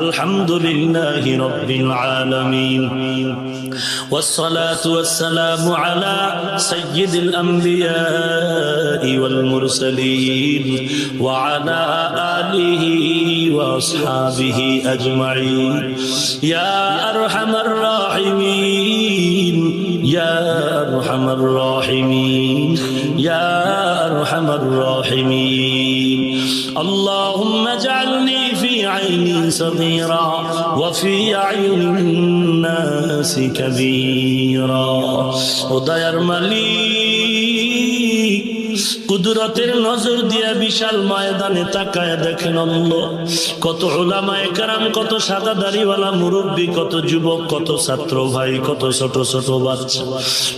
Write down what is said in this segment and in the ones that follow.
আলহামদুলিল্লাহি রাব্বিল আলামিন والصلاة والسلام على سيد الأنبياء والمرسلين وعلى آله وأصحابه أجمعين يا أرحم الراحمين يا أرحم الراحمين يا أرحم الراحمين اللهم اجعلني في عيني صغيرا وفي أعين الناس كبيرا ودير مليك কুদরতের নজর দিয়া বিশাল ময়দানে তাকায় দেখেন আল্লাহ, কত উলামায়ে কেরাম, কত সাদা দাড়িওয়ালা মুরব্বী, কত যুবক, কত ছাত্র ভাই, কত ছোট ছোট বাচ্চা,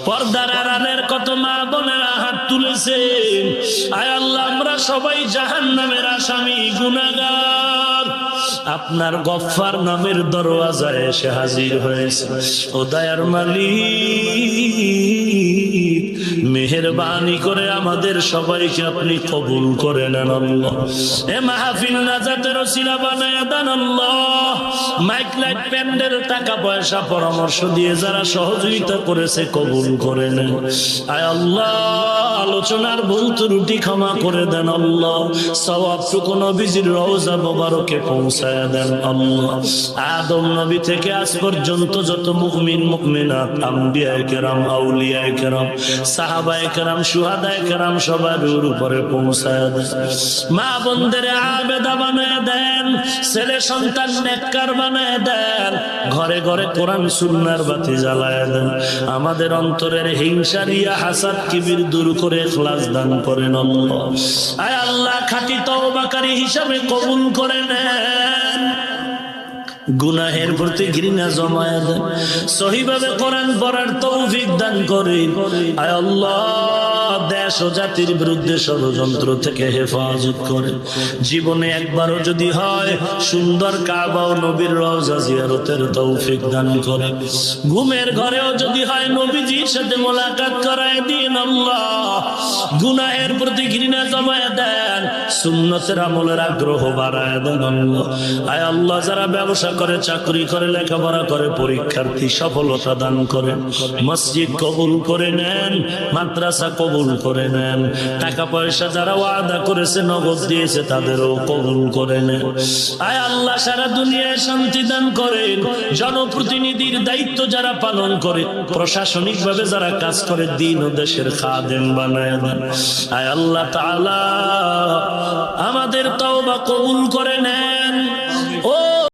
পর্দার আড়ালের কত মা বোনেরা হাত তুলেছেন। আয় আল্লাহ, আমরা সবাই জাহান্নামের আসামি, গুনাহগার। আপনার গফফার নামের দরওয়াজায় এসে হাজির হয়েছে। ও দয়ার মালিক, মেহেরবানি করে আমাদের সবাইকে আপনি কবুল করে নেন আল্লাহ। এ মাহফিল নাজাতের ওসিলা বানায়া দেন আল্লাহ। মাইক লাইট প্যান্ডেল টাকা পয়সা পরামর্শ দিয়ে যারা সহযোগিতা করেছে কবুল করে নেন। আয় আল্লাহ, আলোচনার ভুল ত্রুটি ক্ষমা করে দেন আল্লাহ। সওয়াবটুকু নবীজির রওজা মোবারকে পৌঁছায়া দেন আল্লাহ। আদম নবী থেকে আজ পর্যন্ত যত মুমিন মুমিনাত, আম্বিয়ায়ে কেরাম, আউলিয়ায়ে কেরাম, সাহাবায়ে কেরাম, শুহাদায়ে কেরাম সবার উপরে পৌঁছায়া দেন। মা বোনদের আবেদা বানায় দেন, ছেলে সন্তান নেককার বানায় দেন, ঘরে ঘরে কোরআন সুন্নাহর বাতি জ্বালায় দেন। আমাদের অন্তরের হিংসা, রিয়া, হাসাদ, কিবির দূর করে ইখলাস দান করেন আল্লাহ। আয় আল্লাহ, খাঁটি তওবাকারী হিসাবে কবুল করে নেন। গুনাহের প্রতি ঘৃণা জমায়া দেন, সহিভাবে কোরআন পড়ার তৌফিক দান করেন। আয় আল্লাহ, দেশ ও জাতির বিরুদ্ধে ষড়যন্ত্র থেকে হেফাজত করেন। জীবনে একবারও যদি হয় সুন্দর কাবা ও নবীর রওজা জিয়ারতের তৌফিক দান করেন। ঘুমের ঘরেও যদি হয় নবীজির সাথে মোলাকাত করায় দিন আল্লাহ। গুনাহের প্রতি ঘৃণা জমায়া দেন, সুন্নতের আমলের আগ্রহ বাড়ায় দেন আল্লাহ। আয় আল্লাহ, যারা ব্যবসা করে, চাকরি করে, লেখাপড়া করে, পরীক্ষার্থী সফলতা দান করেন। মসজিদ কবুল করে নেন, মাদ্রাসা কবুল করে নেন। টাকা পয়সা যারা ওয়াদা করেছে, নগদ দিয়েছে, তাদেরও কবুল করে নেন। আয় আল্লাহ, সারা দুনিয়ায় শান্তি দান করেন। জনপ্রতিনিধির দায়িত্ব যারা পালন করে, প্রশাসনিক ভাবে যারা কাজ করে, দিন ও দেশের খাদেম বানায় দেন। আয় আল্লাহ তাআলা, আমাদের তওবা কবুল করে নেন।